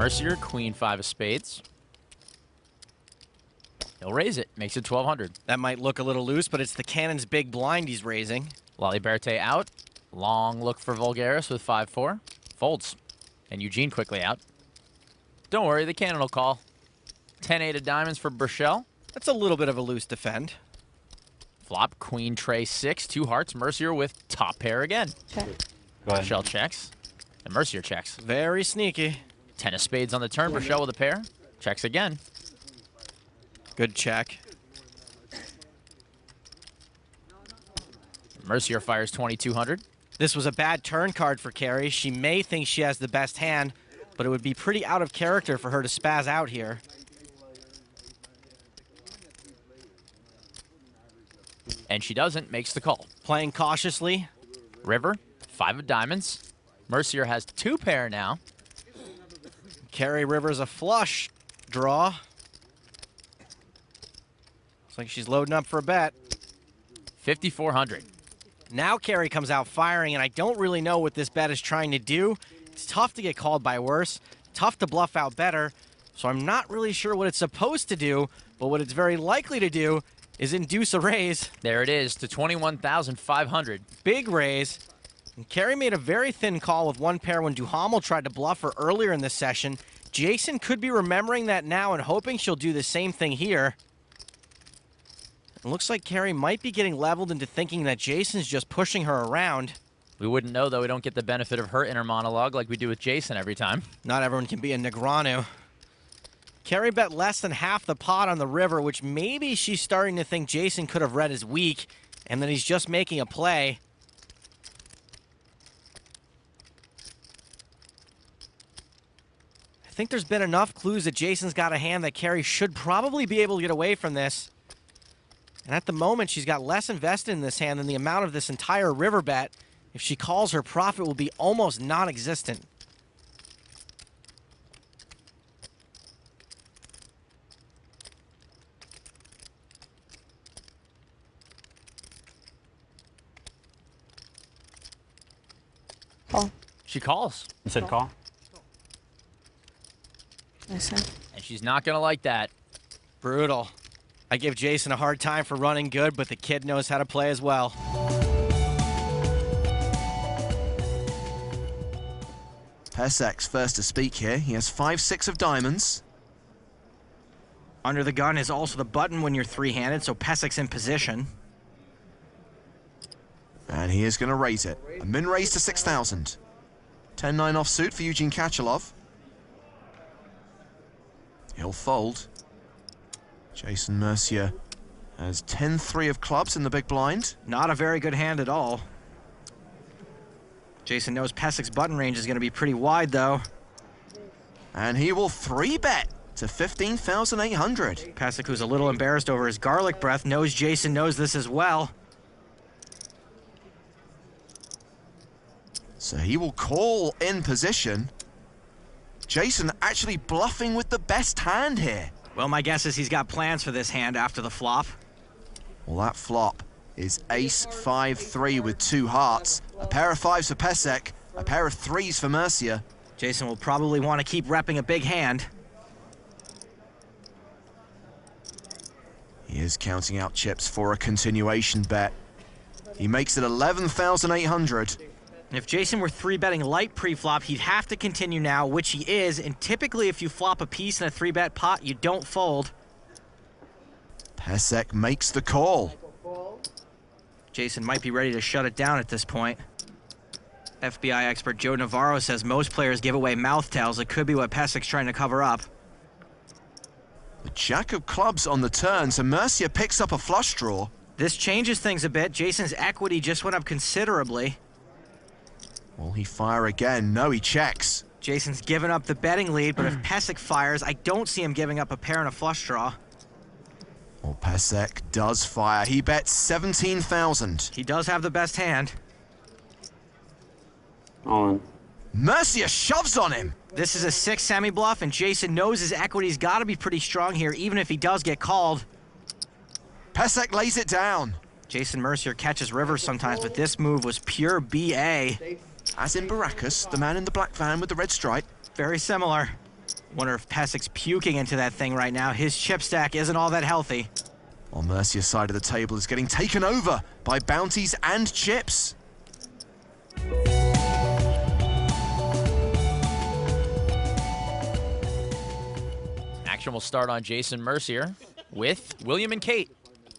Mercier, queen 5 of spades. He'll raise it, makes it 1200. That might look a little loose, but it's the cannon's big blind he's raising. Laliberte out. Long look for Vulgaris with 5-4. Folds. And Eugene quickly out. Don't worry, the cannon will call. 10-8 of diamonds for Burchell. That's a little bit of a loose defend. Flop, queen, tray 6, 2 hearts. Mercier with top pair again. Check. Go ahead. Burchell checks. And Mercier checks. Very sneaky. 10 of spades on the turn. Burchell with a pair. Checks again. Good check. Mercier fires 2200. This was a bad turn card for Carrie. She may think she has the best hand, but it would be pretty out of character for her to spaz out here. And she doesn't, makes the call. Playing cautiously. River, 5 of diamonds. Mercier has 2 pair now. Carrie River's a flush draw. Looks like she's loading up for a bet. 5400. Now Carrie comes out firing, and I don't really know what this bet is trying to do. It's tough to get called by worse, tough to bluff out better, so I'm not really sure what it's supposed to do, but what it's very likely to do is induce a raise. There it is to 21,500. Big raise. And Carrie made a very thin call with 1 pair when Duhamel tried to bluff her earlier in this session. Jason could be remembering that now and hoping she'll do the same thing here. It looks like Carrie might be getting leveled into thinking that Jason's just pushing her around. We wouldn't know, though. We don't get the benefit of her inner monologue like we do with Jason every time. Not everyone can be a Negreanu. Carrie bet less than half the pot on the river, which maybe she's starting to think Jason could have read as weak, and that he's just making a play. I think there's been enough clues that Jason's got a hand that Carrie should probably be able to get away from this. And at the moment, she's got less invested in this hand than the amount of this entire river bet. If she calls, her profit will be almost non-existent. Call. She calls. You said call? I said. And she's not going to like that. Brutal. I give Jason a hard time for running good, but the kid knows how to play as well. Pesek's first to speak here. He has 5-6 of diamonds. Under the gun is also the button when you're three-handed, so Pesek's in position. And he is going to raise it. A min raise to 6,000. 10-9 offsuit for Eugene Kachalov. He'll fold. Jason Mercier has 10-3 of clubs in the big blind. Not a very good hand at all. Jason knows Pesek's button range is going to be pretty wide, though. And he will 3-bet to 15,800. Pesek, who's a little embarrassed over his garlic breath, knows Jason knows this as well. So he will call in position. Jason actually bluffing with the best hand here. Well, my guess is he's got plans for this hand after the flop. Well, that flop is ace 5-3 with 2 hearts. A pair of 5s for Pesek, a pair of 3s for Mercier. Jason will probably want to keep repping a big hand. He is counting out chips for a continuation bet. He makes it 11,800. If Jason were 3-betting light pre-flop, he'd have to continue now, which he is, and typically if you flop a piece in a 3-bet pot, you don't fold. Pesek makes the call. Jason might be ready to shut it down at this point. FBI expert Joe Navarro says most players give away mouth tails. It could be what Pesek's trying to cover up. The jack of clubs on the turn, so Mercier picks up a flush draw. This changes things a bit. Jason's equity just went up considerably. Will he fire again? No, he checks. Jason's given up the betting lead, but if Pesek fires, I don't see him giving up a pair and a flush draw. Well, Pesek does fire. He bets 17,000. He does have the best hand. All in. Mercier shoves on him. This is a 6 semi-bluff, and Jason knows his equity's got to be pretty strong here, even if he does get called. Pesek lays it down. Jason Mercier catches rivers sometimes, but this move was pure BA. As in Baracus, the man in the black van with the red stripe. Very similar. Wonder if Pesek's puking into that thing right now. His chip stack isn't all that healthy. On Mercier's side of the table is getting taken over by bounties and chips. Action will start on Jason Mercier with William and Kate.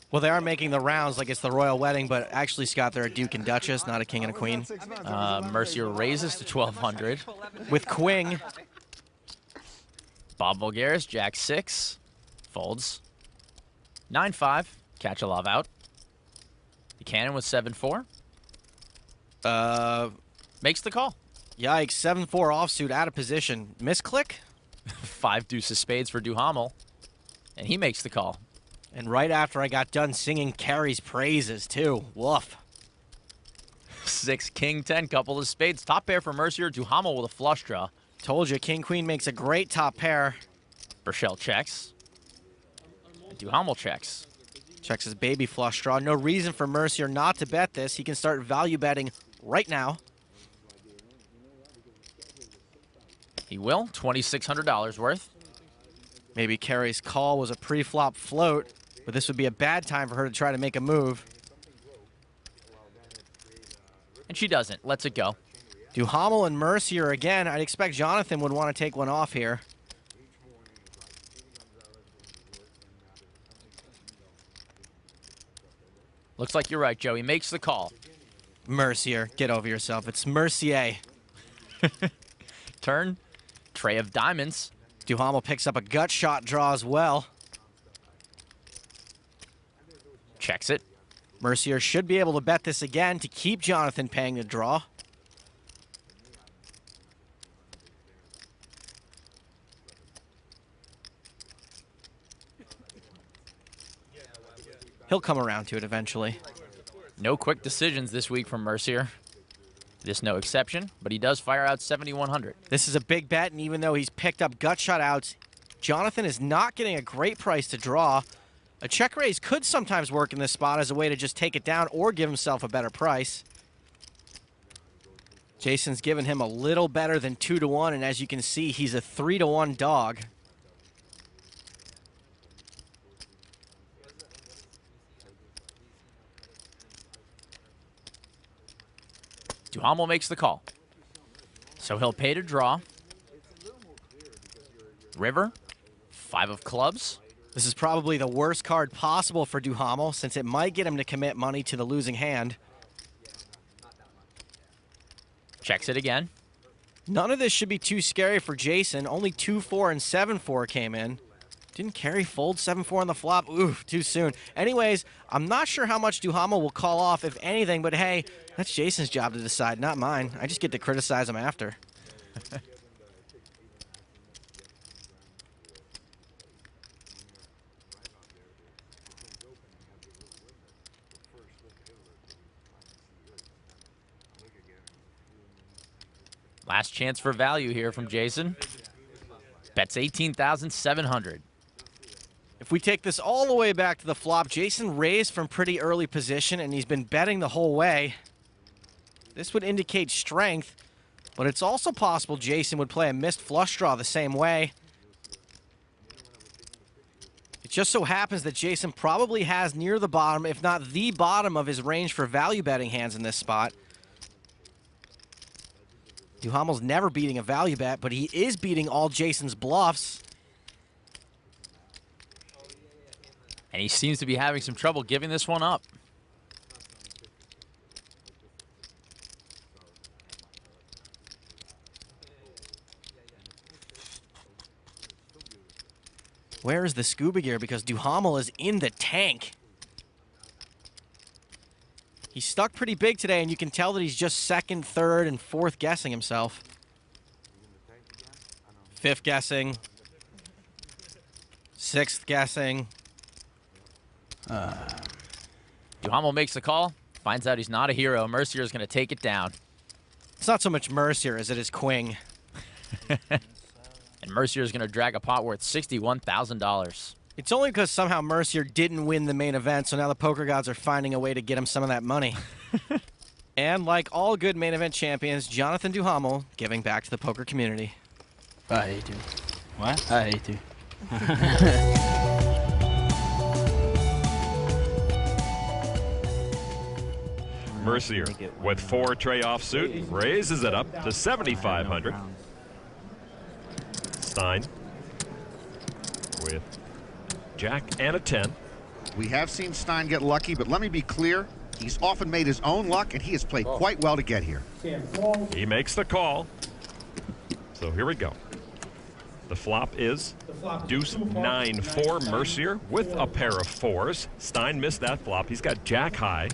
Well, they are making the rounds like it's the royal wedding, but actually, Scott, they're a duke and duchess, not a king and a queen. Mercier raises to 1,200. With queen. Bob Bulgaris, Jack 6, folds. 9-5, catch a love out. Buchanan with 7-4. Makes the call. Yikes, 7-4 offsuit, out of position. Misclick? 5 deuces spades for Duhamel, and he makes the call. And right after I got done singing Carrie's praises, too. Woof. 6 king 10, couple of spades. Top pair for Mercier, Duhamel with a flush draw. Told you, king queen makes a great top pair. Burchell checks. And Duhamel checks. Checks his baby flush draw. No reason for Mercier not to bet this. He can start value betting right now. He will, $2,600 worth. Maybe Carrie's call was a pre-flop float, but this would be a bad time for her to try to make a move. And she doesn't, lets it go. Duhamel and Mercier again. I'd expect Jonathan would want to take one off here. Looks like you're right, Joe. He makes the call. Mercier, get over yourself. It's Mercier. Turn, tray of diamonds. Duhamel picks up a gut shot draw as well. Checks it. Mercier should be able to bet this again to keep Jonathan paying the draw. He'll come around to it eventually. No quick decisions this week from Mercier. This no exception, but he does fire out 7,100. This is a big bet, and even though he's picked up gut shot outs, Jonathan is not getting a great price to draw. A check raise could sometimes work in this spot as a way to just take it down or give himself a better price. Jason's given him a little better than 2-1, and as you can see, he's a 3-1 dog. Duhamel makes the call. So he'll pay to draw. River, 5 of clubs. This is probably the worst card possible for Duhamel, since it might get him to commit money to the losing hand. Checks it again. None of this should be too scary for Jason. Only 2-4 and 7-4 came in. Didn't Carrie fold 7-4 on the flop? Ooh, too soon. Anyways, I'm not sure how much Duhamel will call off, if anything, but hey, that's Jason's job to decide, not mine. I just get to criticize him after. Last chance for value here from Jason. Bets 18,700. If we take this all the way back to the flop, Jason raised from pretty early position, and he's been betting the whole way. This would indicate strength, but it's also possible Jason would play a missed flush draw the same way. It just so happens that Jason probably has near the bottom, if not the bottom, of his range for value betting hands in this spot. Duhamel's never beating a value bet, but he is beating all Jason's bluffs. And he seems to be having some trouble giving this one up. Where is the scuba gear? Because Duhamel is in the tank. He's stuck pretty big today, and you can tell that he's just second, third, and fourth guessing himself. Fifth guessing. Sixth guessing. Duhamel makes the call, finds out he's not a hero. Mercier is going to take it down. It's not so much Mercier as it is Quing. And Mercier is going to drag a pot worth $61,000. It's only because somehow Mercier didn't win the main event, so now the poker gods are finding a way to get him some of that money. And like all good main event champions, Jonathan Duhamel giving back to the poker community. Bye, dude. What? I hate you. Mercier with 4 tray offsuit raises it up to 7,500. Stein with jack and a 10. We have seen Stein get lucky, but let me be clear. He's often made his own luck, and he has played quite well to get here. He makes the call. So here we go. The flop is deuce 9-4 Mercier with a pair of 4s. Stein missed that flop. He's got jack high.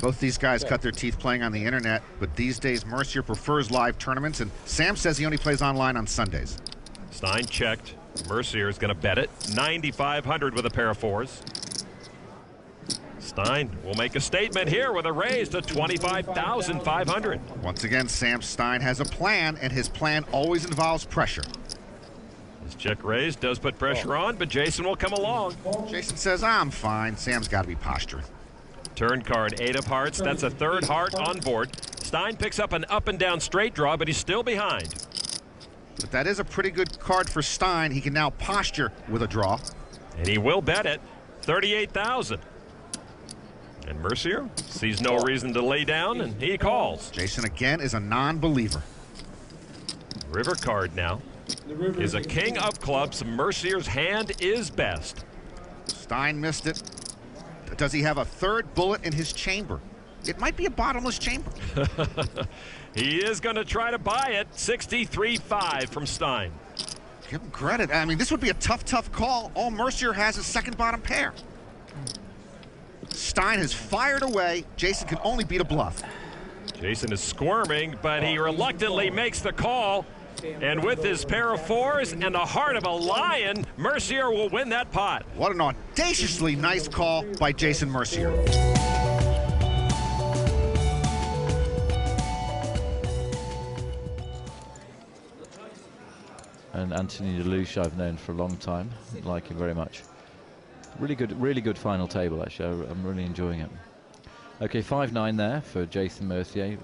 Both these guys cut their teeth playing on the internet, but these days Mercier prefers live tournaments, and Sam says he only plays online on Sundays. Stein checked. Mercier is going to bet it. 9,500 with a pair of 4s. Stein will make a statement here with a raise to 25,500. Once again, Sam Stein has a plan, and his plan always involves pressure. His check raise does put pressure on, but Jason will come along. Jason says, I'm fine. Sam's got to be posturing. Turn card, 8 of hearts. That's a 3rd heart on board. Stein picks up an up and down straight draw, but he's still behind. But that is a pretty good card for Stein. He can now posture with a draw. And he will bet it. 38,000. And Mercier sees no reason to lay down, and he calls. Jason again is a non-believer. River card now is a king of clubs. Mercier's hand is best. Stein missed it. Does he have a 3rd bullet in his chamber? It might be a bottomless chamber. He is going to try to buy it. 63.5 from Stein. Give him credit. I mean, this would be a tough call. All Mercier has is 2nd bottom pair. Stein has fired away. Jason can only beat a bluff. Jason is squirming, but he reluctantly makes the call. And with his pair of 4s and the heart of a lion, Mercier will win that pot. What an audaciously nice call by Jason Mercier. And Anthony DeLuche I've known for a long time. Like him very much. Really good final table, actually. I'm really enjoying it. Okay, 5-9 there for Jason Mercier.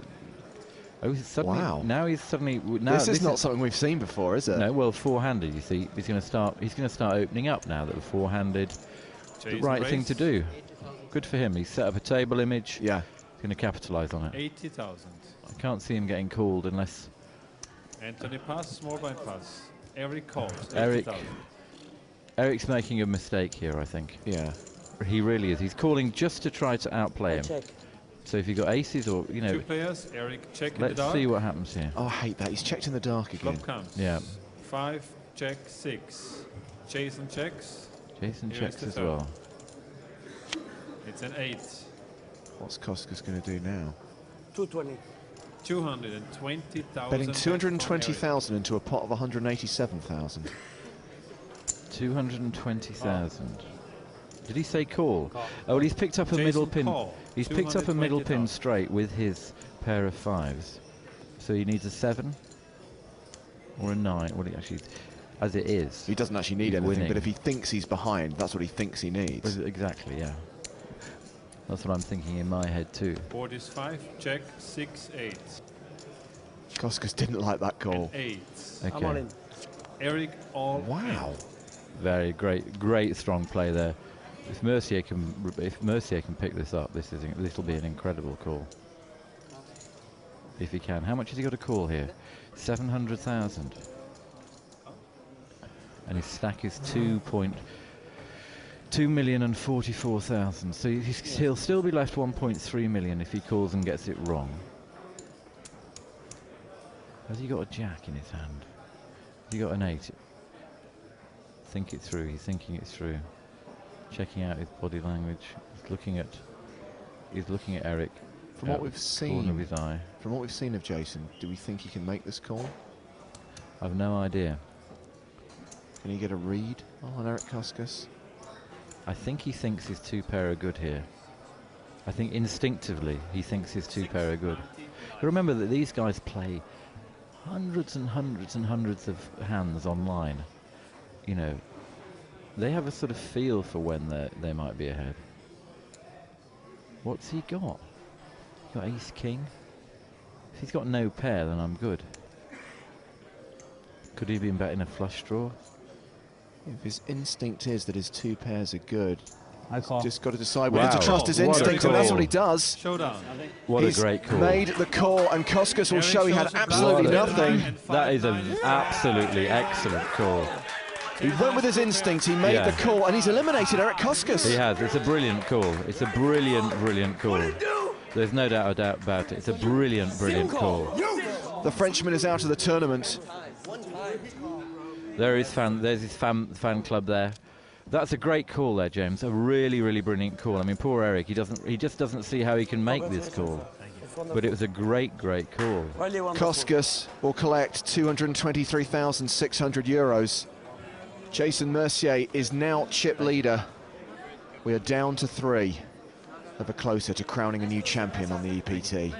Oh, suddenly, Wow. Now he's suddenly. Now This is not something we've seen before, is it? No, well, four-handed. You see, he's going to start opening up now that the four-handed. The right thing to do. Good for him. He's set up a table image. Yeah. He's going to capitalise on it. 80,000. I can't see him getting called unless. Anthony pass, small blind pass. Eric calls. Eric. 80,000. Eric's making a mistake here, I think. Yeah. He really is. He's calling just to try to outplay him. Check. So if you've got aces or, you know. 2 players, Eric check in the Let's dark. see what happens here. Oh, I hate that. He's checked in the dark again. Flop comes. Yeah. 5, check, 6. Jason checks. Jason Here is checks the as third. well. It's an 8. What's Koska's going to do now? 220. 220,000. Betting 220,000 into a pot of 187,000. 220,000. Did he say call? Oh, well, he's picked up a middle pin. Call. He's picked up a middle pin 220,000. straight with his pair of 5s. So he needs a 7 or a 9. Well, he actually, as it is. He doesn't actually need he's anything, winning. but if he thinks he's behind, that's what he thinks he needs. Exactly, yeah. That's what I'm thinking in my head too. Board is 5, check, 6, 8. Koska's didn't like that call. 8. I'm all Okay. in. Eric all. Wow. Very great strong play there. If Mercier can pick this up, this will be an incredible call. If he can. How much has he got to call here? 700,000. And his stack is 2,244,000. So he'll still be left 1.3 million if he calls and gets it wrong. Has he got a jack in his hand? Has he got an 8? Think it through. He's thinking it through. Checking out his body language. He's looking at Eric. From what out we've the corner seen, of his eye. from what we've seen of Jason, do we think he can make this call? I've no idea. Can he get a read on Eric Koskas? I think he thinks his 2 pair are good here. I think instinctively he thinks his 2 pair are good. You remember that these guys play hundreds and hundreds and hundreds of hands online. You know, they have a sort of feel for when they might be ahead. What's he got? He's got ace king. If he's got no pair, then I'm good. Could he have been betting a flush draw? If his instinct is that his two pairs are good, I call. just got to decide whether to Wow. trust his What a instinct, and that's call. what he does. Showdown. What He's a great call. made the call, and Koskas will Eric show he had shows a absolutely bluff. nothing. That is an absolutely excellent call. He went with his instinct, he made Yeah. the call, and he's eliminated Eric Koskas. He has. It's a brilliant call. It's a brilliant, brilliant call. There's no doubt about it. It's a brilliant, brilliant call. The Frenchman is out of the tournament. There's his fan club there. That's a great call there, James. A really, really brilliant call. I mean, poor Eric. He just doesn't see how he can make this call. But it was a great, great call. Koskas will collect 223,600 euros. Jason Mercier is now chip leader. We are down to 3, ever closer to crowning a new champion on the EPT.